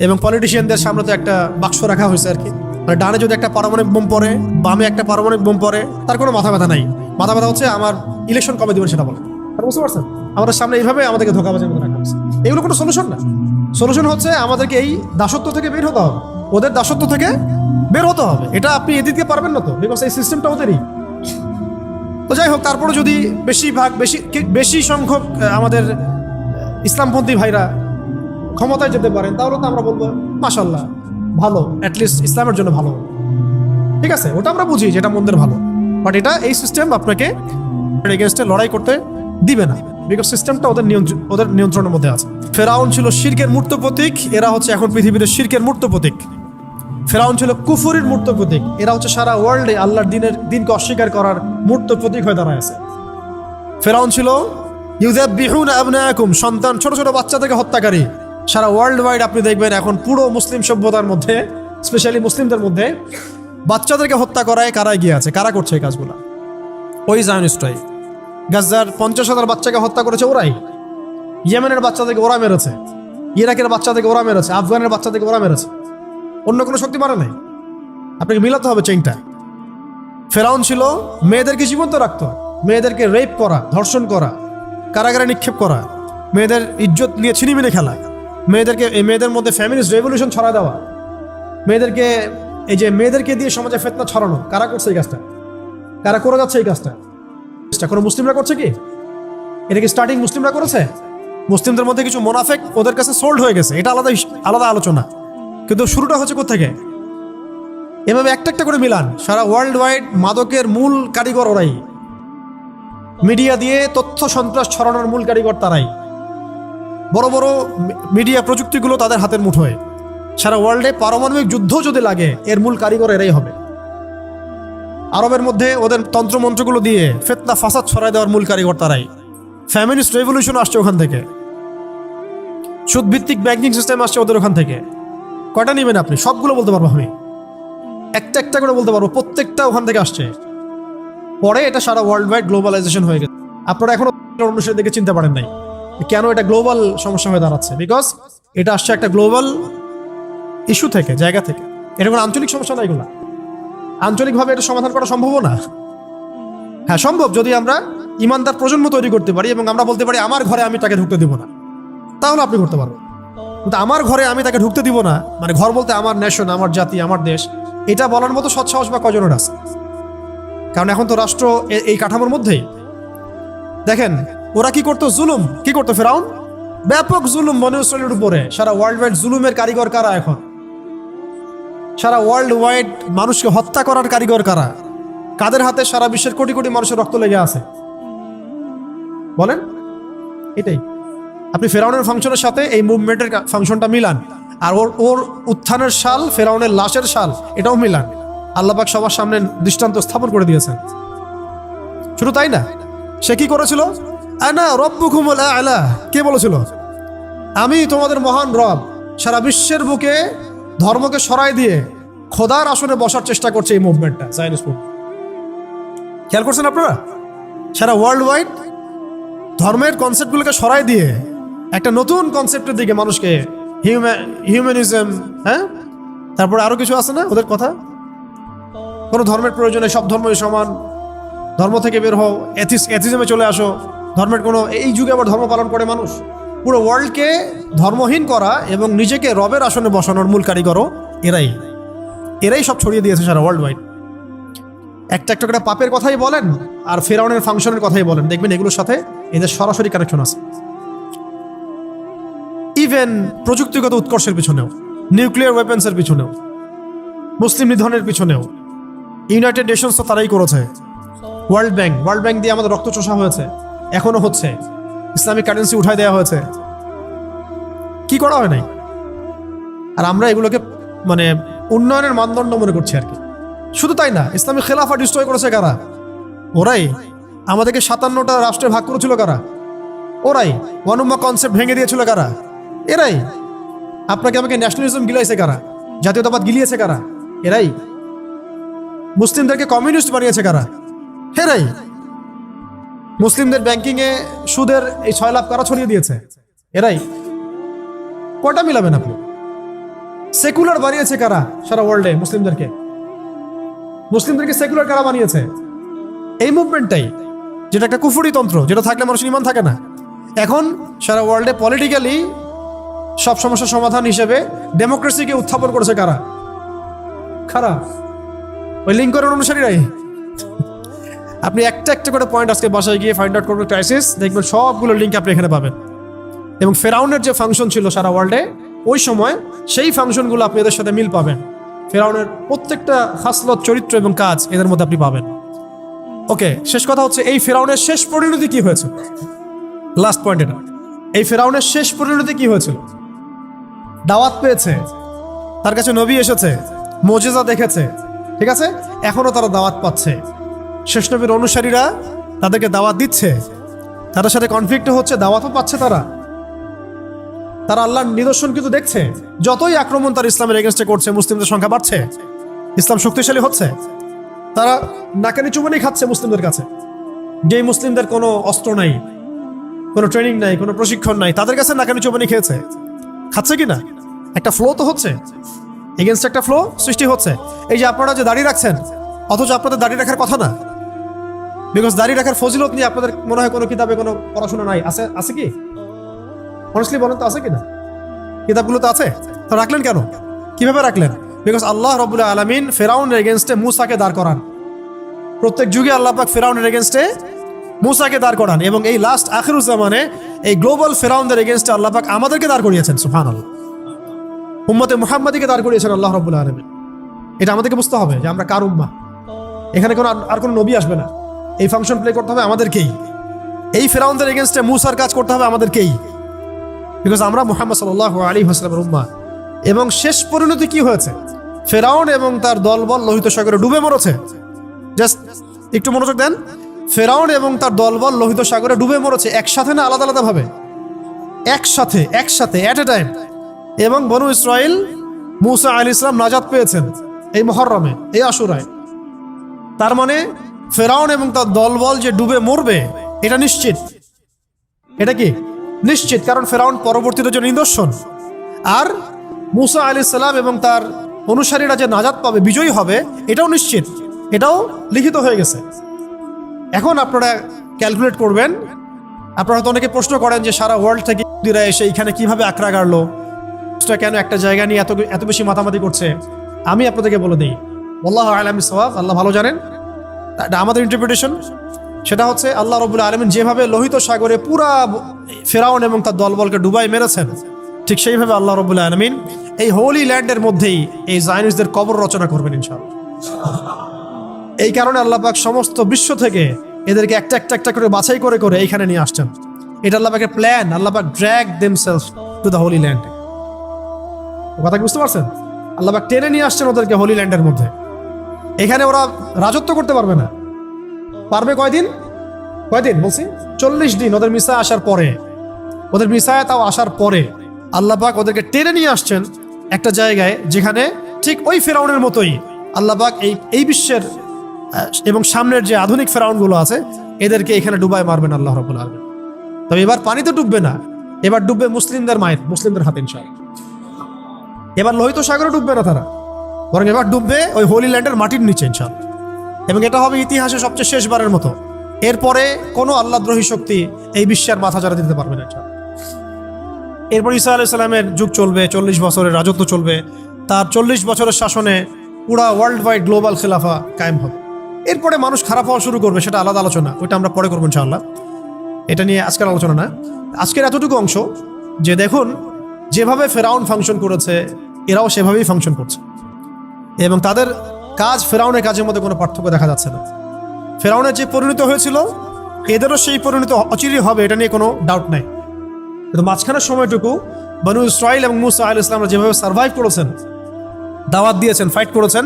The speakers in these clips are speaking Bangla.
এবং পলিটিশিয়ানদের সামনে তো একটা বাক্স রাখা হয়েছে আর কি, মানে ডানে যদি একটা পারমাণবিক বোম পড়ে, বামে একটা পারমাণবিক বোম পড়ে, তার কোনো মাথা ব্যথা নাই। মাথা ব্যথা হচ্ছে আমার ইলেকশন কবে দিবেন সেটা বলে। বুঝতে পারছেন? আমাদের সামনে এইভাবে আমাদেরকে ধোঁকাবাজির মধ্যে রাখা হয়েছে। এগুলো কোনো সলিউশন না। সলিউশন হচ্ছে আমাদেরকে এই দাসত্ব থেকে বের হতে হবে, ওদের দাসত্ব থেকে বের হতে হবে। এটা আপনি এদিকে পারবেন না তো, বিকজ এই সিস্টেমটা ওদেরই। তো যাই হোক, তারপরে যদি বেশি সংখ্যক আমাদের ইসলামপন্থী ভাইরা ক্ষমতায় যেতে পারেন, তাহলে তো আমরা বলবো মাশাআল্লাহ, ভালো, অ্যাটলিস্ট ইসলামের জন্য ভালো। ঠিক আছে, ওটা আমরা বুঝি যেটা মন্দের ভালো, বাট এটা এই সিস্টেম আপনাকে এগেইনস্টে লড়াই করতে দিবে না, বিকজ সিস্টেমটা ওদের নিয়ন্ত্রণের মধ্যে আছে। ফেরাউন ছিল শিরকের মূর্ত প্রতীক, এরা হচ্ছে এখন পৃথিবীতে শিরকের মূর্ত প্রতীক। ফেরাউন ছিল কুফরির মূর্ত প্রতীক, এরা হচ্ছে সারা ওয়ার্ল্ডে আল্লাহর দিনকে অস্বীকার করার মূর্ত প্রতীক হয়ে দাঁড়ায় আছে। ফেরাউন ছিল ইউযাব্বিহুনা আবনাআকুম, সন্তান ছোট ছোট বাচ্চাদেরকে হত্যাকারী। সারা ওয়ার্ল্ড ওয়াইড আপনি দেখবেন এখন পুরো মুসলিম সভ্যতার মধ্যে, স্পেশালি মুসলিমদের মধ্যে বাচ্চাদেরকে হত্যা করায় কারা এগিয়ে আছে, কারা করছে এই কাজগুলো? ওই জায়নিস্টরাই। গাজার 50,000 বাচ্চাকে হত্যা করেছে ওরাই। ইয়েমেনের বাচ্চাদেরকে ওরা মেরেছে, ইরাকের বাচ্চাদেরকে ওরা মেরেছে, আফগানের বাচ্চাদেরকে ওরা মেরেছে। অন্য কোনো শক্তি মারে নাই। আপনাকে মিলাতে হবে চেইনটা। ফেরাউন ছিল মেয়েদেরকে জীবন্ত রাখতো, মেয়েদেরকে রেপ করা, ধর্ষণ করা, কারাগারে নিক্ষেপ করা, মেয়েদের ইজ্জত নিয়ে ছিনিমিনি খেলা, মেয়েদের মধ্যে ফ্যামিলিস্ট রেভলিউশন ছড়া দেওয়া, মেয়েদেরকে দিয়ে সমাজে ফিতনা ছড়ানো। কারা করছে এই কাজটা? কারা করে যাচ্ছে এই কাজটা? কোনো মুসলিমরা করছে কি? এটা কি স্টার্টিং মুসলিমরা করেছে? মুসলিমদের মধ্যে কিছু মোনাফেক ওদের কাছে সোল্ড হয়ে গেছে, এটা আলাদা আলোচনা। কিন্তু শুরুটা হচ্ছে কোত্থেকে? এভাবে একটা একটা করে মিলান। সারা ওয়ার্ল্ড ওয়াইড মাদকের মূল কারিগর ওরাই, মিডিয়া দিয়ে তথ্য সন্ত্রাস ছড়ানোর মূল কারিগর তারাই। বড় বড় মিডিয়া প্রযুক্তিগুলো তাদের হাতের মুঠোয়। সারা ওয়ার্ল্ডে পারমাণবিক যুদ্ধ যদি লাগে, এর মূল কারিগর এরাই হবে। আরবের মধ্যে ওদের তন্ত্রমন্ত্রগুলো দিয়ে ফিতনা ফাসাদ ছড়ায় দেওয়ার মূল কারিগর তারাই। ফ্যামিলিস্ট রেভলিউশন আসছে ওখান থেকে, সুদভিত্তিক ব্যাংকিং সিস্টেম আসছে ওদের ওখান থেকে। কয়টা নেবেন আপনি? সবগুলো বলতে পারবো আমি, একটা একটা করে বলতে পারবো, প্রত্যেকটা ওখান থেকে আসছে। পরে এটা সারা ওয়ার্ল্ড ওয়াইড গ্লোবালাইজেশন হয়ে গেছে। আপনারা এখনো অনুসারে দেখে চিনতে পারেন নাই কেন এটা গ্লোবাল সমস্যা হয়ে দাঁড়াচ্ছে, বিকজ এটা আসছে একটা গ্লোবাল ইস্যু থেকে, জায়গা থেকে। এটা কোনো আঞ্চলিক সমস্যা না, এগুলো আঞ্চলিকভাবে এটা সমাধান করা সম্ভব না। হ্যাঁ সম্ভব, যদি আমরা ইমানদার প্রজন্ম তৈরি করতে পারি এবং আমরা বলতে পারি আমার ঘরে আমি তাকে ঢুকতে দিব না, তাহলে আপনি করতে পারবেন। কিন্তু আমার ঘরে আমি তাকে ঢুকতে দিব না, মানে ঘর বলতে আমার নেশন, আমার জাতি, আমার দেশ, এটা বলার মতো সৎসাহস বা কজনের আছে? কারণ এখন তো রাষ্ট্র এই কাঠামোর মধ্যেই। দেখেন ওরা কি করতো, জুলুম কি করতো ফেরাউন, ব্যাপক জুলুম বনী ইসরাইলের উপরে। সারা ওয়ার্ল্ড ওয়াইড জুলুমের কারিগর কারা এখন? সারা ওয়ার্ল্ড ওয়াইড মানুষকে হত্যা করার কারিগর কারা? কাদের হাতে সারা বিশ্বের কোটি কোটি মানুষের রক্ত লেগে আছে বলেন? এটাই। আপনি ফেরাউনের ফাংশনের সাথে এই মুভমেন্টের ফাংশনটা মিলান, আর ওর উত্থানের সাল, ফেরাউনের লাশের সাল, এটাও মিলান। আল্লাহ পাক সবার সামনে দৃষ্টান্ত স্থাপন করে দিয়েছেন। শুধু তাই না, সে কি করেছিল? আনা রব্বুকুমুল আ'লা, কে বলেছিল? আমি তোমাদের মহান রব। সারা বিশ্বের বুকে ধর্মকে সরাই দিয়ে খোদার আসনে বসার চেষ্টা করছে এই মুভমেন্টটা, জায়নিস্ট মুভমেন্ট। খেয়াল করছেন আপনারা? সারা ওয়ার্ল্ড ওয়াইড ধর্মের কনসেপ্টগুলোকে সরাই দিয়ে একটা নতুন কনসেপ্টের দিকে মানুষকে, হিউম্যানিজম, হ্যাঁ, তারপরে আরো কিছু আছে না ওদের কথা, কোনো ধর্মের প্রয়োজনে সব ধর্মই সমান, ধর্ম থেকে বের হও, এথিজমে চলে আসো, ধর্মের কোনো, এই যুগে আবার ধর্ম পালন করে মানুষ। পুরো ওয়ার্ল্ডকে ধর্মহীন করা এবং নিজেকে রবের আসনে বসানোর মূল কারিগরও এরাই সব ছড়িয়ে দিয়েছে সারা ওয়ার্ল্ড ওয়াইড। একটা একটা করে পাপের কথাই বলেন আর ফেরাউনের ফাংশনের কথাই বলেন, দেখবেন এগুলোর সাথে এদের সরাসরি কানেকশন আছে। ইভেন প্রযুক্তিগত উৎকর্ষের পিছনেও, নিউক্লিয়ার ওয়েপন্সের পিছনেও, মুসলিম নিধনের পিছনেও ইউনাইটেড নেশনস তো তারাই করেছে। ওয়ার্ল্ড ব্যাংক দিয়ে আমাদের রক্ত চোষা হয়েছে, এখনো হচ্ছে। ইসলামিক কারেন্সি উঠাই দেওয়া হয়েছে, কি করা হয় নাই? আর আমরা এগুলোকে মানে উন্নয়নের মানদণ্ড মনে করছি আর কি। শুধু তাই না, ইসলামিক খেলাফা ডিস্ট্রয় করেছে কারা? ওরাই। আমাদেরকে 57টা রাষ্ট্রে ভাগ করেছিল কারা? ওরাই। ওয়ানুম্মা কনসেপ্ট ভেঙে দিয়েছিল কারা? এরাই। আপনাকে আমাকে ন্যাশনালিজম গিলাইছে কারা? জাতীয়তাবাদ গিলিয়েছে কারা? এরাই। মুসলিমদেরকে কমিউনিস্ট বানিয়েছে কারা? এরাই। মুসলিমদের ব্যাংকিংয়ে সুদের এই 6 লাখ কারা ছড়িয়ে দিয়েছে? এরাই। কয়টা মিলাবেন আপনি? সেকুলার বানিয়েছে কারা সারা ওয়ার্ল্ডে? মুসলিমদেরকে সেকুলার কারা বানিয়েছে? এই মুভমেন্টটাই, যেটা একটা কুফরি তন্ত্র, যেটা থাকলে মানুষের ঈমান থাকে না। এখন সারা ওয়ার্ল্ডে পলিটিক্যালি সব সমস্যার সমাধান হিসেবে ডেমোক্রেসিকে উত্থাপন করেছে কারা? ওই লিঙ্কনের অনুসারীরাই। আপনি একটা একটা করে পয়েন্ট আজকে বাসায় গিয়ে ফাইন্ড আউট করবেন, ক্রাইসিস, দেখবেন সবগুলো লিঙ্ক আপনি এখানে পাবেন। এবং ফেরাউনের যে ফাংশন ছিল সারা ওয়ার্ল্ডে ওই সময়, সেই ফাংশনগুলো আপনি এদের সাথে মিল পাবেন। ফেরাউনের প্রত্যেকটা খাসলত, চরিত্র এবং কাজ এদের মধ্যে আপনি পাবেন। ওকে, শেষ কথা হচ্ছে এই ফেরাউনের শেষ পরিণতি কি হয়েছিল? লাস্ট পয়েন্ট এটা। এই ফেরাউনের শেষ পরিণতি কি হয়েছিল? দাওয়াত পেয়েছে, তার কাছে নবী এসেছে, মুজিজা দেখেছে, ঠিক আছে, এখনো তারা দাওয়াত পাচ্ছে। শেষ নবীর অনুসারীরা তাদেরকে দাওয়াত দিচ্ছে, তাদের সাথে কনফ্লিক্ট হচ্ছে, দাওয়াতও পাচ্ছে তারা। আল্লাহর নিদর্শন কিন্তু দেখছে। যতই আক্রমণ তার ইসলামের এগেনস্টে করছে, মুসলিমদের সংখ্যা বাড়ছে, ইসলাম শক্তিশালী হচ্ছে। তারা নাকানি চুবানি খাচ্ছে মুসলিমদের কাছে। যে মুসলিমদের কোনো অস্ত্র নাই, কোনো ট্রেনিং নাই, কোনো প্রশিক্ষণ নাই, তাদের কাছে নাকানি চুবানি খেয়েছে। খাচ্ছে কিনা? একটা ফ্লো তো হচ্ছে, এগেনস্ট একটা ফ্লো সৃষ্টি হচ্ছে। এই যে আপনারা যে দাড়ি রাখছেন, অথচ আপনাদের দাড়ি রাখার কথা না, বিকজ দাড়ি রাখার ফজিলত নিয়ে আপনাদের মনে হয় কোনো কিতাবে কোনো পড়াশোনা নাই। আছে কি? অনেস্টলি বলেন তো, আছে কিনা? কিতাবগুলো তো আছে, তো রাখলেন কেন? কিভাবে রাখলেন? বিকজ আল্লাহ রাব্বুল আলামিন ফেরাউনের এগেনস্টে মুসাকে দাঁড় করান। প্রত্যেক যুগে আল্লাহ পাক ফেরাউনের এগেনস্টে মুসাকে দাঁড় করান, এবং এই লাস্ট আখিরুজ্জামানে এই গ্লোবাল ফেরাউনদের এগেনস্টে আল্লাহ পাক আমাদেরকে দাঁড় করিয়েছেন। সুবহানাল্লাহ, উম্মতে মুহাম্মাদিকে দাঁড় করিয়েছেন আল্লাহ রাব্বুল আলামিন। এটা আমাদেরকে বুঝতে হবে যে আমরা কার উম্মাহ। এখানে আর কোনো নবী আসবে না, এই ফাংশন প্লে করতে হবে আমাদেরকেই। এই ফেরাউনদের এগেনস্টে মুসার কাজ করতে হবে আমাদেরকেই, বিকজ আমরা মুহাম্মদ সাল্লাল্লাহু আলাইহি ওয়াসাল্লামের উম্মাহ। এবং শেষ পরিণতি কি হয়েছে? ফেরাউন এবং তার দলবল লোহিত সাগরে ডুবে মরেছে। জাস্ট একটু মনোযোগ দেন। ফেরাউন এবং তার দলবল লোহিত সাগরে ডুবে মরেছে, একসাথে না আলাদা আলাদা ভাবে? একসাথে এট এ টাইম। এবং বনু ইসরাইল, মুসা আলাইহিস সালাম নাজাত পেয়েছেন এই মুহররমে, এই আশুরায়। তার মানে ফেরাউন এবং তার দলবল যে ডুবে মরবে, এটা নিশ্চিত। এটা কি নিশ্চিত? কারণ ফেরাউন পরবর্তীতে যে নিদর্শন, আর মুসা আলাইহিস সালাম এবং তার অনুসারীরা যে নাজাত পাবে, বিজয়ী হবে, এটাও নিশ্চিত, এটাও লিখিত হয়ে গেছে। এখন আপনারা ক্যালকুলেট করবেন। আপনারা হয়তো অনেকে প্রশ্ন করেন যে সারা ওয়ার্ল্ড থেকে ইহুদিরা এসে এখানে কিভাবে আক্রা গাড়লো, কেন একটা জায়গা নিয়ে এত বেশি মাতামাতি করছে? আমি আপনাদেরকে বলে দিই, আল্লাহু আ'লাম বিস-সাওয়াব, আল্লাহ ভালো জানেন। এটা আমাদের ইন্টারপ্রিটেশন। সেটা হচ্ছে আল্লাহ রাব্বুল আলামিন যেভাবে লোহিত সাগরে পুরা ফেরাউন এবং তার দলবলকে ডুবাই মেরেছেন, ঠিক সেইভাবে আল্লাহ রাব্বুল আলামিন এই হোলি ল্যান্ডের মধ্যেই এই জায়নিস্টদের কবর রচনা করবেন ইনশাআল্লাহ। এই কারণে আল্লাহ পাক সমস্ত বিশ্ব থেকে এদেরকে একটা একটা করে বাছাই করে করে এইখানে নিয়ে আসছেন। এটা আল্লাহ পাকের প্ল্যান। আল্লাহ পাক drag themselves to the holy land. কথা কি বুঝতে পারছেন? আল্লাহ পাক টেনে নিয়ে আসছেন ওদেরকে হোলি ল্যান্ডের মধ্যে। এখানে ওরা রাজত্ব করতে পারবে না। পারবে কয়দিন বলছি? 40 দিন। ওদের মিসা আসার পরে, ওদের মিসায় তাও আসার পরে আল্লাহ পাক ওদেরকে টেনে নিয়ে আসছেন একটা জায়গায়, যেখানে ঠিক ওই ফেরাউনের মতোই আল্লাহ পাক এই বিশ্বের এবং সামনের যে আধুনিক ফেরাউনগুলো আছে, এদেরকে এখানে ডুবাই মারবেন আল্লাহ রাব্বুল আলামিন। তবে এবার পানিতে ডুববে না, এবার ডুববে মুসলিমদের হাতে ইনশাআল্লাহ। এবার লোহিত সাগরে ডুববে না তারা, বরং এবার ডুববে ওই হোলি ল্যান্ডের মাটির নিচে ইনশাআল্লাহ। এবং এটা হবে ইতিহাসে সবচেয়ে শেষবারের মতো। এরপরে কোনো আল্লাহদ্রোহী শক্তি এই বিশ্বের মাথা চাড়া দিতে পারবে না ইনশাআল্লাহ। এরপর ঈসা আলাইহিস সালামের যুগ চলবে, 40 বছরের রাজত্ব চলবে। তার 40 বছরের শাসনে পুরা ওয়ার্ল্ড ওয়াইড গ্লোবাল খেলাফা কায়েম হবে। এরপরে মানুষ খারাপ হওয়া শুরু করবে, সেটা আলাদা আলোচনা, ওইটা আমরা পরে করবো ইনশাআল্লাহ। এটা নিয়ে আজকের আলোচনা না। আজকের এতটুকু অংশ যে দেখুন, যেভাবে ফেরাউন ফাংশন করেছে, এরাও সেভাবেই ফাংশন করছে, এবং তাদের কাজ ফেরাউনের কাজের মধ্যে কোনো পার্থক্য দেখা যাচ্ছে না। ফেরাউনের যে পরিণত হয়েছিল, এদেরও সেই পরিণত অচিরেই হবে, এটা নিয়ে কোনো ডাউট নাই। কিন্তু মাঝখানের সময়টুকু বনু ইসরাইল এবং মুসা আলাইহিস সালাম যেভাবে সার্ভাইভ করেছেন, দাওয়াত দিয়েছেন, ফাইট করেছেন,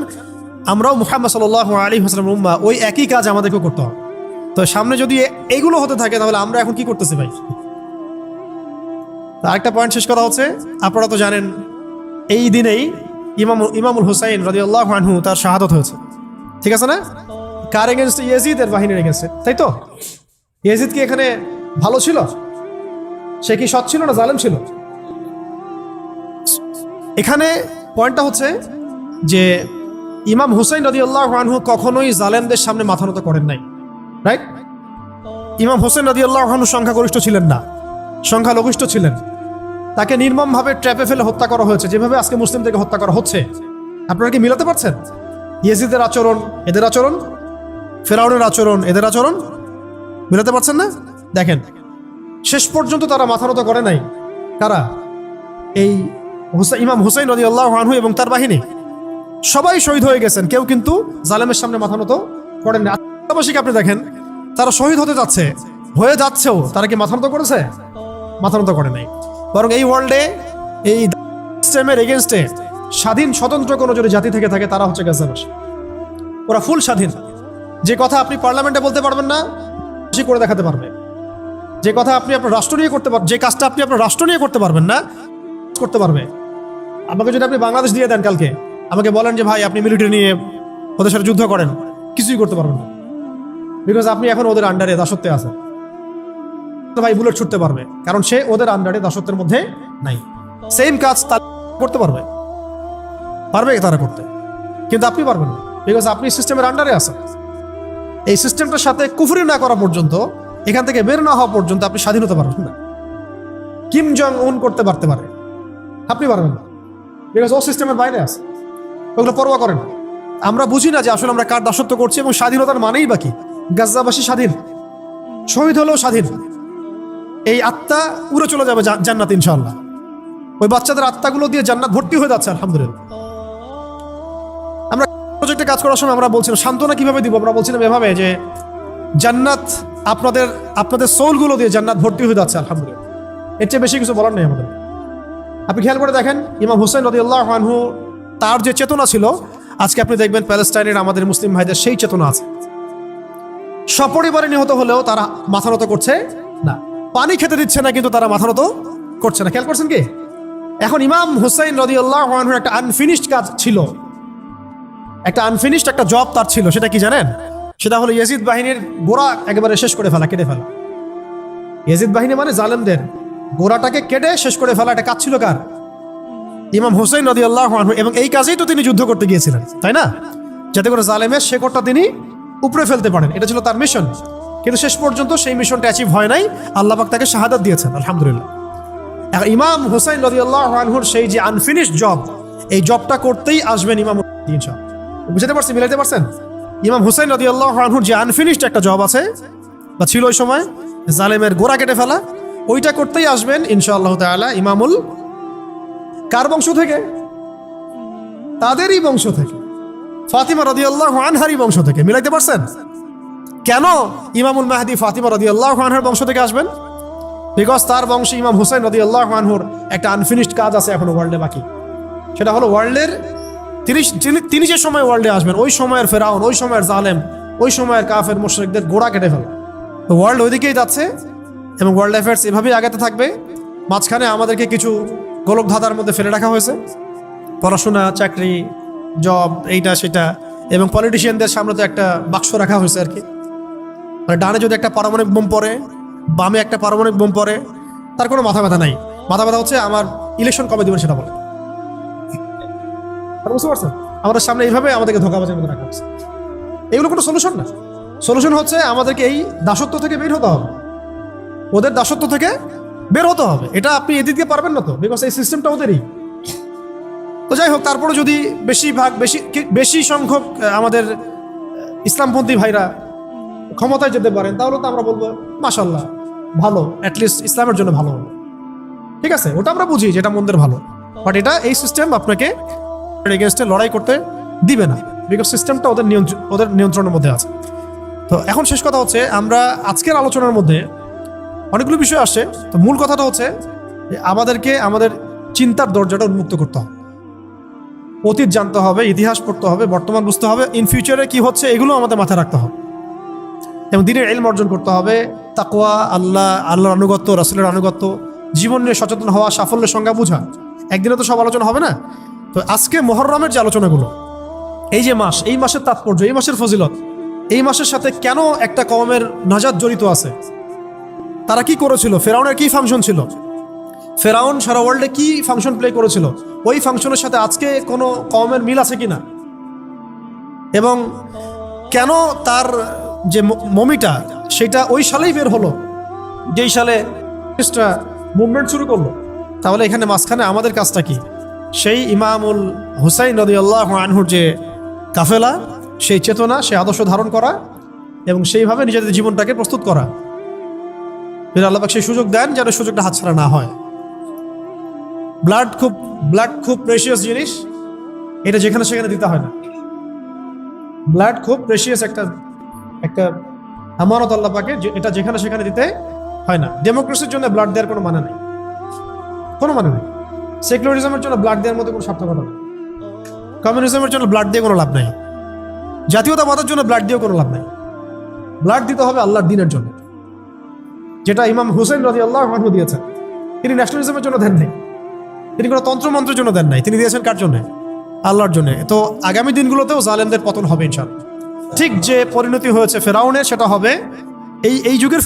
আমরাও মুহাম্মদ সাল্লাল্লাহু আলাইহি ওয়াসাল্লামের উম্মাহ, ওই একই কাজ আমাদেরকেও করতে হবে। তো সামনে যদি এইগুলো হতে থাকে, তাহলে আমরা এখন কি করতেছি ভাই? আরেকটা পয়েন্ট শেষ করা হচ্ছে, আপনারা তো জানেন এই দিনেই ইমামুল হুসাইন রাদিয়াল্লাহু আনহু তার শাহাদাত হয়েছে, ঠিক আছে না? কার এগেনস্টে? ইয়াজিদের বাহিনীর এগেনস্টে, তাই তো? ইয়াজিদ কি এখানে ভালো ছিল? সে কি সৎ ছিল না জালেম ছিল? এখানে পয়েন্টটা হচ্ছে যে ইমাম হুসাইন রাদিয়াল্লাহু আনহু কখনোই জালেমদের সামনে মাথা নত করেন নাই, রাইট? ইমাম হুসাইন রাদিয়াল্লাহু আনহু সংখ্যাগরিষ্ঠ ছিলেন না, সংখ্যালঘিষ্ঠ ছিলেন। তাকে নির্মমভাবে ট্র্যাপে ফেলে হত্যা করা হয়েছে, যেভাবে আজকে মুসলিমদেরকে হত্যা করা হচ্ছে। আপনারা কি মিলাতে পারছেন? ইয়েজিদের আচরণ এদের আচরণ, ফেরাউনের আচরণ এদের আচরণ, মিলাতে পারছেন না? দেখেন, শেষ পর্যন্ত তারা মাথা নত করে নাই। কারা? এই ইমাম হুসাইন রাদিয়াল্লাহু আনহু এবং তার বাহিনী সবাই শহীদ হয়ে গেছেন, কেউ কিন্তু জালেমের সামনে মাথা নত করেন না। আত্মবাসীকে আপনি দেখেন, তারা শহীদ হতে যাচ্ছে, হয়ে যাচ্ছেও, তারা কি মাথা নত করেছে? মাথা নত করে নাই। বরং এই ওয়ার্ল্ডে এই সিস্টেমের এগেনস্টে স্বাধীন স্বতন্ত্র কোনো যদি জাতি থেকে থাকে তারা হচ্ছে গাজাবাসী। ওরা ফুল স্বাধীন। যে কথা আপনি পার্লামেন্টে বলতে পারবেন না, সে করে দেখাতে পারবে। যে কথা আপনি আপনার রাষ্ট্র নিয়ে করতে পারবেন, যে কাজটা আপনি আপনার রাষ্ট্র নিয়ে করতে পারবেন না, করতে পারবে। আমাকে যদি আপনি বাংলাদেশ দিয়ে দেন কালকে, আমাকে বলেন যে ভাই আপনি মিলিটারি নিয়ে ওদের সাথে যুদ্ধ করেন, কিছুই করতে পারবেন না, বিকজ আপনি এখন ওদের আন্ডারে দাসত্বে আছেন। ভাই বুলেট ছুটতে পারবে, কারণ সে ওদের আন্ডারে দাসত্বের মধ্যে নাই। সেম কাজ তারা করতে পারবে, পারবে তারা করতে, কিন্তু আপনি পারবেন না, বিকজ আপনি সিস্টেমের আন্ডারে আছেন। এই সিস্টেমটার সাথে কুফরি না করা পর্যন্ত, এখান থেকে বের না হওয়া পর্যন্ত আপনি স্বাধীন হতে পারবেন না। কিম জং উন করতে পারতে পারে, আপনি পারবেন না, বিকজ ও সিস্টেমের বাইরে আছে। ওগুলো পরোয়া করেন না। আমরা বুঝি না যে আসলে আমরা কার দাসত্ব করছি, এবং স্বাধীনতার মানেই বাকি। গাজাবাসী স্বাধীন, শহীদ হলেও স্বাধীন। এই আত্মা উড়ে চলে যাবে জান্নাত ইনশাআল্লাহ। ওই বাচ্চাদের আত্মাগুলো দিয়ে জান্নাত ভর্তি হয়ে যাচ্ছে আলহামদুলিল্লাহ। আমরা প্রজেক্টে কাজ করার সময় আমরা বলছিলাম সান্ত্বনা কিভাবে দিব, আমরা বলছিলাম এভাবে যে জান্নাত আপনাদের সোলগুলো দিয়ে জান্নাত ভর্তি হয়ে যাচ্ছে আলহামদুলিল্লাহ। এর চেয়ে বেশি কিছু বলার নেই আমাদের। আপনি খেয়াল করে দেখেন, ইমাম হুসাইন রাদিয়াল্লাহু আনহু তার যে চেতনা ছিল, আজকে আপনি দেখবেন প্যালেস্টাইনের আমাদের মুসলিম ভাইদের সেই চেতনা আছে। সপরিবারে নিহত হলেও তারা মাথা নত করছে না। পানি খেতে দিচ্ছে না, কিন্তু তারা মাথা নত করছে না। খেয়াল করছেন কি? এখন ইমাম হুসাইন রাদিয়াল্লাহু আনহুর একটা আনফিনিশড কাজ ছিল, একটা আনফিনিশড একটা জব তার ছিল। সেটা কি জানেন? সেটা হলো ইয়াজিদ বাহিনীর গোড়া একেবারে শেষ করে ফেলা, কেটে ফেলা। ইয়াজিদ বাহিনী মানে জালেমদের গোড়াটাকে কেটে শেষ করে ফেলা, একটা কাজ ছিল কার? ইমাম হুসাইন রাদিয়াল্লাহু আনহু। এবং এই কাজেই তো তিনি যুদ্ধ করতে গিয়েছিলেন, তাই না? যাতে করে জালেমের শেকড়টা তিনি উপরে ফেলতে পারেন, এটা ছিল তার মিশন। কিন্তু শেষ পর্যন্ত সেই মিশনটা অ্যাচিভ হয় নাই। আল্লাহ পাক তাকে শাহাদাত দিয়েছেন আলহামদুলিল্লাহ। ইমাম হুসাইন রাদিয়াল্লাহু আনহুর সেই যে আনফিনিশড জব, এই জবটা করতেই আসবেন ইমাম ইনশাআল্লাহ। বুঝতে পারছেন, মিলাইতে পারছেন? ইমাম হুসাইন রাদিয়াল্লাহু আনহুর যে আনফিনিশড একটা জব আছে বা ছিল ওই সময়, জালেমের গোড়া কেটে ফেলা, ওইটা করতেই আসবেন ইনশাআল্লাহ তাআলা ইমামুল। কার বংশ থেকে? তাদেরই বংশ থেকে, ফাতিমা রাদিয়াল্লাহু আনহারই বংশ থেকে। মিলাইতে পারছেন? কেন ইমামুল মাহদি ফাতিমা রাদিয়াল্লাহু আনহার বংশ থেকে আসবেন? বিকজ তার বংশে ইমাম হুসাইন রাদিয়াল্লাহু আনহুর একটা আনফিনিশড কাজ আছে এখনো ওয়ার্ল্ডে বাকি। সেটা হলো ওয়ার্ল্ডের তিনি যে সময় ওয়ার্ল্ডে আসবেন, ওই সময়ের ফেরাউন, ওই সময়ের জালেম, ওই সময়ের কাফের মুশরিকদের গোড়া কেটে ফেলা। তো ওয়ার্ল্ড ওইদিকেই যাচ্ছে এবং ওয়ার্ল্ড অ্যাফেয়ার্স এভাবেই আগাতে থাকবে। মাঝখানে আমাদেরকে কিছু গোলক ধাঁধার মধ্যে ফেলে রাখা হয়েছে, পড়াশোনা, চাকরি, জব, এইটা সেটা, এবং পলিটিশিয়ানদের সামনে তো একটা বাক্স রাখা হয়েছে আর কি। মানে ডানে যদি একটা পারমাণবিক বোম পড়ে, বামে একটা পারমাণবিক বোম পড়ে, তার কোনো মাথা ব্যথা নাই। মাথা ব্যথা হচ্ছে আমার ইলেকশন কবে দিবেন সেটা বলে। বুঝতে পারছেন? আমাদের সামনে এইভাবে আমাদেরকে ধোঁকাবাজের মধ্যে রাখা হচ্ছে। এগুলো কোনো সলিউশন না। সলিউশন হচ্ছে আমাদেরকে এই দাসত্ব থেকে বের হতে হবে, ওদের দাসত্ব থেকে বের হতে হবে। এটা আপনি এদিকে পারবেন না তো, বিকজ এই সিস্টেমটা ওদেরই। তো যাই হোক, তারপরে যদি বেশি সংখ্যক আমাদের ইসলামপন্থী ভাইরা ক্ষমতায় যেতে পারেন, তাহলে তো আমরা বলবো মাশাআল্লাহ, ভালো, অ্যাটলিস্ট ইসলামের জন্য ভালো হবে। ঠিক আছে, ওটা আমরা বুঝি যেটা মন্দের ভালো, বাট এটা এই সিস্টেম আপনাকে এগেনস্টে লড়াই করতে দিবে না, বিকজ সিস্টেমটা ওদের নিয়ন্ত্রণের মধ্যে আছে। তো এখন শেষ কথা হচ্ছে, আমরা আজকের আলোচনার মধ্যে অনেকগুলো বিষয় আসছে। তো মূল কথাটা হচ্ছে যে আমাদেরকে আমাদের চিন্তার দরজাটা উন্মুক্ত করতে হবে। অতীত জানতে হবে, ইতিহাস পড়তে হবে, বর্তমান বুঝতে হবে, ইন ফিউচারে কি হচ্ছে এগুলো আমাদের মাথায় রাখতে হবে, এবং দ্বীনের ইলম অর্জন করতে হবে। তাকওয়া, আল্লাহর আনুগত্য, রাসূলের আনুগত্য, জীবন নিয়ে সচেতন হওয়া, সাফল্যের সংজ্ঞা বোঝা। একদিনে তো সব আলোচনা হবে না। তো আজকে মুহররমের যে আলোচনাগুলো, এই যে মাস, এই মাসের তাৎপর্য, এই মাসের ফজিলত, এই মাসের সাথে কেন একটা কওমের নাজাত জড়িত আছে, তারা কি করেছিল, ফেরাউনের কি ফাংশন ছিল, ফেরাউন সারা ওয়ার্ল্ডে কি ফাংশন প্লে করেছিল, ওই ফাংশনের সাথে আজকে কোনো কওমের মিল আছে কিনা, এবং কেন তার যে মমিটা সেটা ওই সালেই বের হলো যেই সালে মুভমেন্ট শুরু করলো। তাহলে এখানে মাঝখানে আমাদের কাজটা কি? সেই ইমামুল হুসাইন রাদিয়াল্লাহু আনহুর যে কাফেলা, সেই চেতনা, সেই আদর্শ ধারণ করা এবং সেইভাবে নিজেদের জীবনটাকে প্রস্তুত করা। আল্লাহ পাক সেই সুযোগ দেন যেন সুযোগটা হাতছাড়া না হয়। ব্লাড খুব প্রেশিয়াস জিনিস, এটা যেখানে সেখানে দিতে হয় না। ব্লাড খুব প্রেশিয়াস একটা আমানত আল্লাহ পাকে, এটা যেখানে সেখানে দিতে হয় না। ডেমোক্রেসির জন্য ব্লাড দেওয়ার কোনো মানে নেই, কোনো মানে নেই। সেকুলারিজমের জন্য ব্লাড দেওয়ার মধ্যে কোনো সার্থকতা নেই। কমিউনিজমের জন্য ব্লাড দিয়ে কোনো লাভ নেই। জাতীয়তাবাদের জন্য ব্লাড দিয়েও কোনো লাভ নেই। ব্লাড দিতে হবে আল্লাহর দ্বীনের জন্য, যেটা ইমাম হুসেন রাদিয়াল্লাহু আনহু দিয়েছেন। তিনি ন্যাশনালিজমের জন্য দেন নাই, তিনি কোনো তন্ত্রমন্ত্রের জন্য দেন নাই, তিনি দিয়েছেন কার জন্য? আল্লাহর জন্য। তো আগামী দিনগুলোতেও জালেমদের পতন হবে ইনশাআল্লাহ। ঠিক যে পরিণতি হয়েছে ফেরাউনের, সেটা হবে এই যুগের